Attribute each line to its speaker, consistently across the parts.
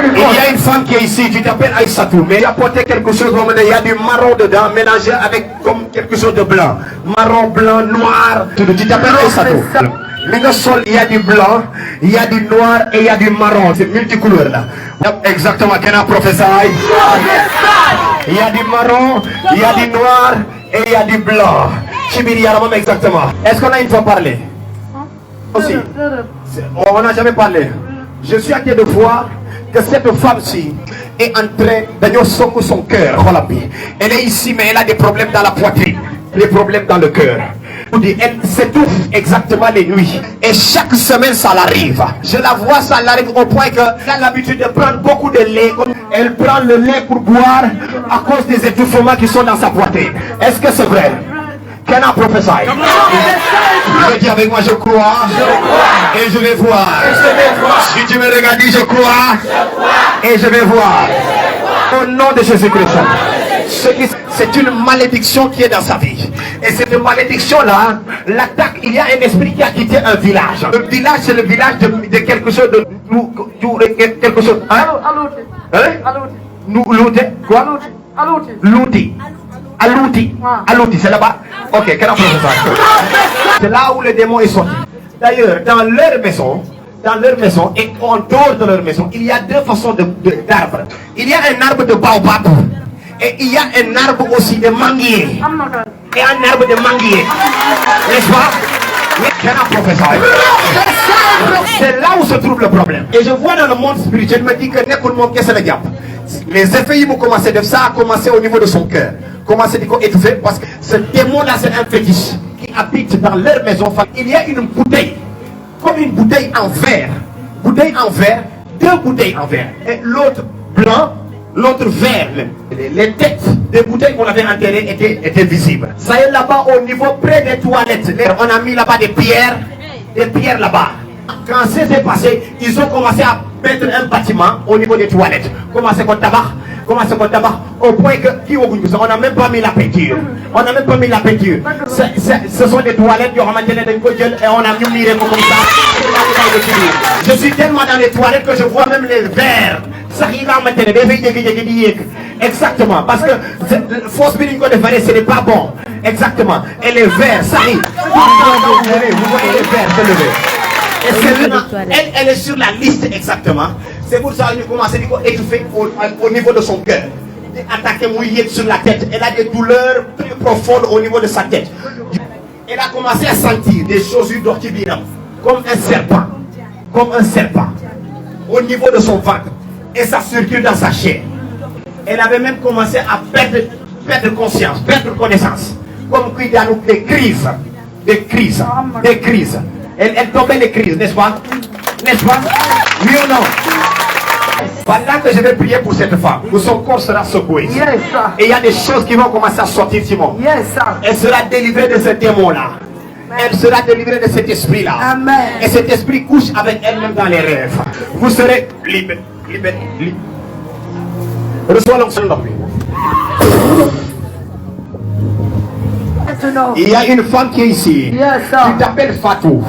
Speaker 1: Il y a une femme qui est ici, tu t'appelles Aïssatou, mais il a porté quelque chose, il y a du marron dedans, mélangé avec comme quelque chose de blanc. Marron, blanc, noir. Tu t'appelles Aïssatou. Mais dans le sol, il y a du blanc, il y a du noir et il y a du marron. C'est multicouleur là. Exactement, qu'est-ce que professeur? Il y a du marron, il y a du noir et il y a du blanc. Chibiriyaramam exactement. Est-ce qu'on a une fois parlé? Aussi. On n'a jamais parlé. Je suis en train de voir que cette femme-ci est en train de secouer son cœur. Elle est ici, mais elle a des problèmes dans la poitrine, des problèmes dans le cœur. Elle s'étouffe exactement les nuits. Et chaque semaine, ça l'arrive. Je la vois, ça l'arrive au point qu'elle a l'habitude de prendre beaucoup de lait. Elle prend le lait pour boire à cause des étouffements qui sont dans sa poitrine. Est-ce que c'est vrai? Qu'elle a prophétisé? Je dis avec moi, je crois. Et je vais voir. Si tu me regardes, je crois. Et je vais voir. Au nom de Jésus-Christ. C'est une malédiction qui est dans sa vie. Et cette malédiction-là, l'attaque, il y a un esprit qui a quitté un village. Le village, c'est le village de quelque chose de... quelque chose... Hein? Quoi? Alouti, c'est là-bas. Ok, quel c'est là où le démon est sorti. D'ailleurs, dans leur maison, et en dehors de leur maison, il y a deux façons d'arbres. Il y a un arbre de baobab. Et il y a un arbre aussi de manguier. Et un arbre de manguier. N'est-ce pas? C'est là où se trouve le problème. Et je vois dans le monde spirituel, me dit que les effets ils vont commencer de ça, a commencé au niveau de son cœur. Commencer à étouffer parce que ce démon-là, c'est un fétiche qui habite dans leur maison. Il y a une bouteille, comme une bouteille en verre. Bouteille en verre, deux bouteilles en verre. Et l'autre blanc, l'autre vert. Les têtes des bouteilles qu'on avait enterrées étaient visibles. Ça est là-bas au niveau près des toilettes. On a mis là-bas des pierres là-bas. Quand c'est passé, ils ont commencé à mettre un bâtiment au niveau des toilettes. Commencé comme tabac, au point que on n'a même pas mis la peinture. Ce sont des toilettes et on a mis comme ça. Je suis tellement dans les toilettes que je vois même les verres. Ça y va maintenant. Exactement. Parce que fausse spirituelle de faire, ce n'est pas bon. Exactement. Et les verres, ça y est. Vous voyez les verres se lever. Et elle est sur la liste exactement. C'est pour ça qu'elle commence à étouffer au niveau de son cœur. Attaquer mouillé sur la tête. Elle a des douleurs plus profondes au niveau de sa tête. Elle a commencé à sentir des choses d'orthibinam, comme un serpent. Au niveau de son ventre. Et ça circule dans sa chair. Elle avait même commencé à perdre conscience, perdre connaissance. Comme qu'il y a des crises. Elle tombait les crises, n'est-ce pas? Oui ou non? Pendant que je vais prier pour cette femme, son corps sera secoué. Yes, et il y a des choses qui vont commencer à sortir, Simon. Yes, elle sera délivrée de ce démon-là. Elle sera délivrée de cet esprit-là. Amen. Et cet esprit couche avec elle-même dans les rêves. Vous serez libérés. Reçois l'onction de l'homme. Il y a une femme qui est ici. Yes, tu t'appelles Fatou.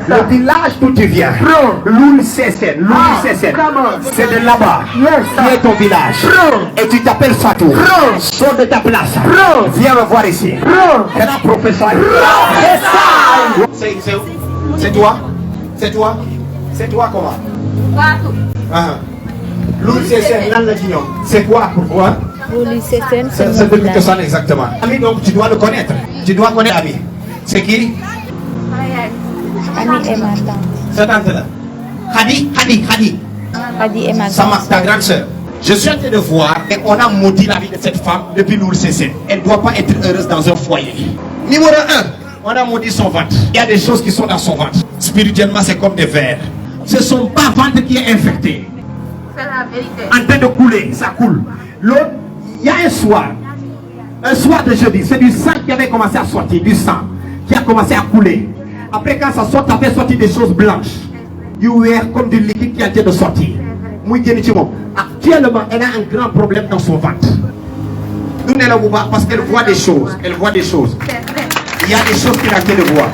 Speaker 1: Le village d'où tu viens. Loul Sessen. C'est de là-bas. Qui est ton village. Et tu t'appelles Fatou. Sors de ta place. Viens me voir ici. Quel professeur. C'est toi? C'est toi comment? Fatou. Loul Sessen, c'est quoi? Pourquoi? C'est depuis que ça exactement. Ami, donc tu dois le connaître. Tu dois connaître Ami. C'est qui?
Speaker 2: Ami et ma tante.
Speaker 1: Sa tante là. Hadi
Speaker 2: et ma tante.
Speaker 1: Ta grande soeur. Je suis en train de voir et on a maudit la vie de cette femme depuis Loul Sessen. Elle ne doit pas être heureuse dans un foyer. Numéro 1, on a maudit son ventre. Il y a des choses qui sont dans son ventre. Spirituellement, c'est comme des vers. C'est son bas-ventre qui est infecté. C'est la vérité. En train de couler, ça coule. L'autre, il y a un soir de jeudi, c'est du sang qui avait commencé à sortir, du sang qui a commencé à couler. Après quand ça sort, ça fait sortir des choses blanches. You were comme du liquide qui a été de sortir. Actuellement, elle a un grand problème dans son ventre. Nous ne le voyons pas parce qu'elle voit des choses. Il y a des choses qu'elle a été de voir.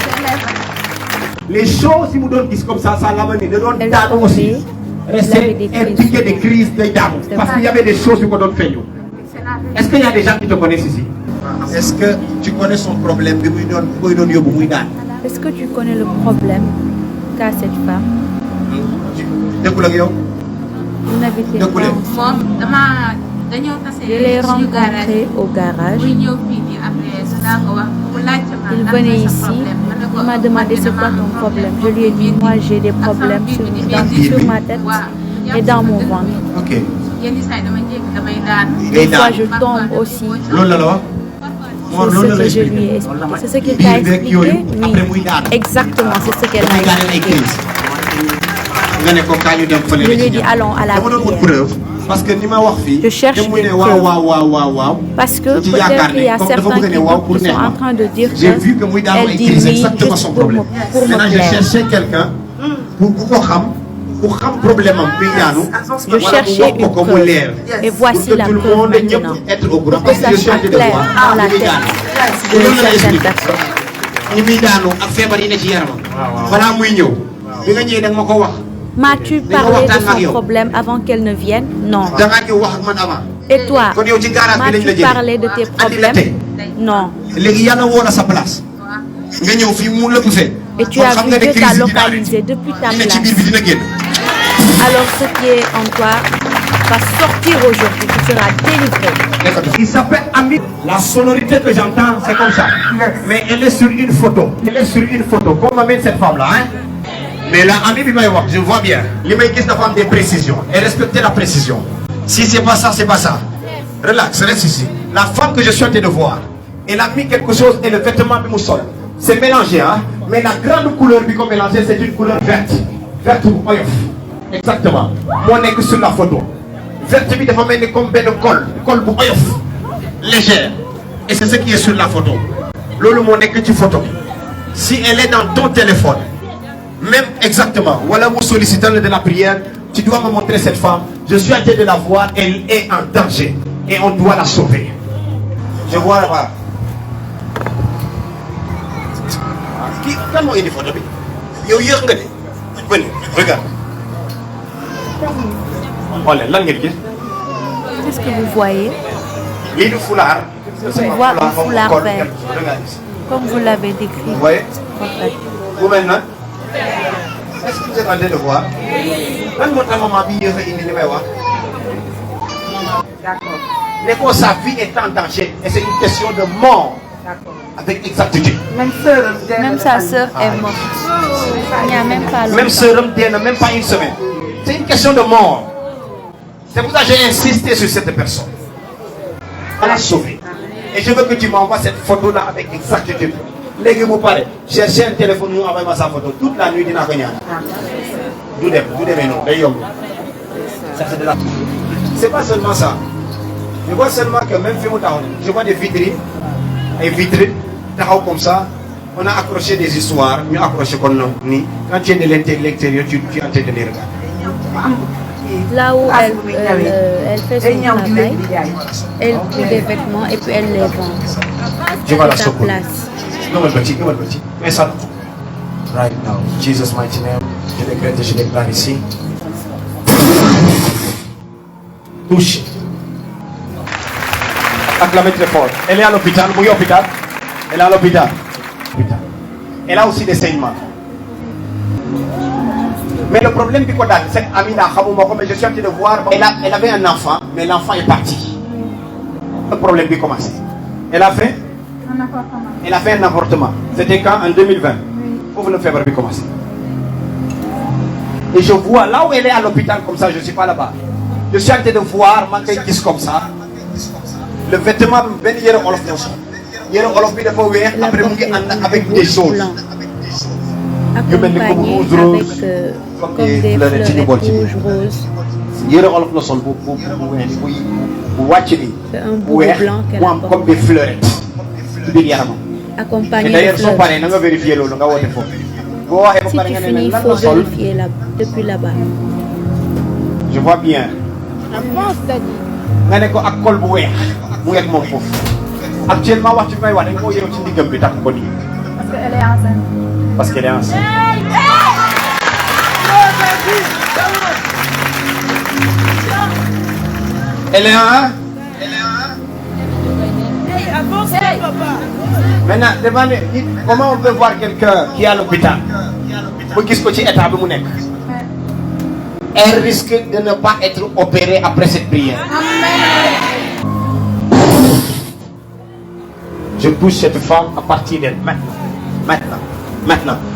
Speaker 1: Les choses, si vous donnent comme ça l'a mené. Ils donnent aussi. restait impliqué des crises day daanu parce qu'il y avait des choses yu ko doon feeñu. Est-ce qu'il y a des gens qui te connaissent ici? Est-ce que tu connais son problème bi muy doon yóbbu muy daan?
Speaker 2: Est-ce que tu connais le problème qu'a cette femme?
Speaker 1: dëkkul ak yow.
Speaker 2: Vous n'habitez pas
Speaker 1: dëkkul
Speaker 2: ensemble. Je l'ai rencontré au garage. Il venait ici. Il m'a demandé c'est quoi ton problème. Je lui ai dit moi j'ai des problèmes sur ma tête et dans mon ventre.
Speaker 1: Ok.
Speaker 2: Des fois je tombe aussi.
Speaker 1: loolu la wax.
Speaker 2: C'est ce que je lui ai expliqué. C'est ce qu'il t'a expliqué? Oui. Exactement, c'est ce qu'elle m'a expliqué. Je lui ai dit allons à la prière.
Speaker 1: Parce que ni ma wax fii.
Speaker 2: Je cherche des preuves. Parce que peut-être il y a certains qui sont en train de dire
Speaker 1: j'ai vu que muy daanu ay crise exactement son problème. Maintenant je cherchais quelqu'un pour ku ko xam pour xam problème am muy daanu.
Speaker 2: Je cherchais une preuve. Et voici la preuve maintenant. Pour que ça soit clair dans la tête de certaines personnes.
Speaker 1: ñi muy daanu ak feebar yi ne ci yaramam. balaa muy ñëw. bi nga ñëwee da nga ma ko wax.
Speaker 2: M'as-tu parlé de son problème avant qu'elle ne vienne? Non. Et toi, m'as-tu parlé de tes problèmes? Non. Et tu as vu Dieu t'a localisé depuis ta place. Alors ce qui est en toi va sortir aujourd'hui, tu seras délivré.
Speaker 1: Il s'appelle Ami. La sonorité que j'entends, c'est comme ça. Mais elle est sur une photo. Elle est sur une photo. Qu'on m'amène cette femme-là, hein? Mais là, Ami, je vois bien. Les mecs qui font des précisions. Et respecter la précision. Si c'est pas ça, c'est pas ça. Relax, reste ici. La femme que je suis en train de voir, elle a mis quelque chose et le vêtement du sol. C'est mélangé, hein. Mais la grande couleur du mélangé, c'est une couleur verte. Verte ou oyof. Exactement. Moi, on est que sur la photo. Verte, il faut mettre comme ben col. Col ou oyof. Légère. Et c'est ce qui est sur la photo. Lolo, mon est que tu photo. Si elle est dans ton téléphone, même exactement, voilà mon sollicitant de la prière, tu dois me montrer cette femme. Je suis en train de la voir, elle est en danger. Et on doit la sauver. Je vois là-bas. Quand moi il est photo, regarde.
Speaker 2: Qu'est-ce que vous voyez?
Speaker 1: Il est foulard.
Speaker 2: Je vois un foulard vert. Comme vous l'avez décrit.
Speaker 1: Vous voyez?
Speaker 2: Parfait.
Speaker 1: Vous maintenant? Est-ce que vous êtes en train de voir? Mais quand sa vie est en danger, et c'est une question de mort. Avec exactitude.
Speaker 2: Même sa sœur est morte. Il n'y a même pas longtemps.
Speaker 1: Même sœur, même pas une semaine. C'est une question de mort. C'est pour ça que j'ai insisté sur cette personne. On l'a sauvée. Et je veux que tu m'envoies cette photo-là avec exactitude. Les gars, vous parlez. Cherchez un téléphone, nous envoyez sa photo. Toute la nuit, dina kanya. D'où des noms, des yom. Ça c'est de la. C'est pas seulement ça. Je vois seulement que même je vois des vitrines. Et vitrines, comme ça. On a accroché des histoires. Nous accroché comme nous. Quand tu es de l'intérieur, tu es en train de les regarder.
Speaker 2: Là où elle fait son travail, elle coupe des vêtements et puis elle les vend.
Speaker 1: Je vois la
Speaker 2: sa
Speaker 1: secours.
Speaker 2: place.
Speaker 1: Mais ça, right now, Jesus mighty name, je décrète et je déclare ici. Touche. Acclamez très fort. Elle est à l'hôpital, oui, hôpital. Elle est à l'hôpital. Elle a aussi des saignements. Mais le problème du Kodan, cette Amina Khamoumoko, mais je suis en train de voir, elle avait un enfant, mais l'enfant est parti. Le problème a commencé. Elle a fait un avortement. C'était quand? En 2020. Pour le faire commencer. Et je vois, là où elle est à l'hôpital comme ça, je ne suis pas là-bas. Je suis en train de voir, comme ça. Le vêtement, ben hier Olof hier Olof bi dafa weex après mu ngi ànd avec des choses.
Speaker 2: Accompagné avec comme des fleurs rouges, roses.
Speaker 1: Yére Olof la sol bu wàcc nii.
Speaker 2: C'est un boubou blanc qu'elle porte.
Speaker 1: Comme des fleurettes. ci biir yaramam.
Speaker 2: Accompagné de
Speaker 1: d'ailleurs soo
Speaker 2: fleurs.
Speaker 1: paree na nga vérifier loolu nga woote foofu. boo waxee ba
Speaker 2: Si
Speaker 1: pare
Speaker 2: tu
Speaker 1: nga ne
Speaker 2: finis, il
Speaker 1: lan
Speaker 2: faut
Speaker 1: la sol.
Speaker 2: vérifier là, depuis là-bas.
Speaker 1: Je vois bien. nga ne ko ak col bu weex mu weex moom foofu. Actuellement wax ci may wax dañ koo yeew ci ndiggam bi takk ko nii. Parce qu'elle est enceinte.
Speaker 3: Elle est un. Maintenant, demandez, comment on peut voir quelqu'un qui est à l'hôpital? Elle risque de ne pas être opérée après cette prière. Je pousse cette femme à partir d'elle maintenant. Maintenant.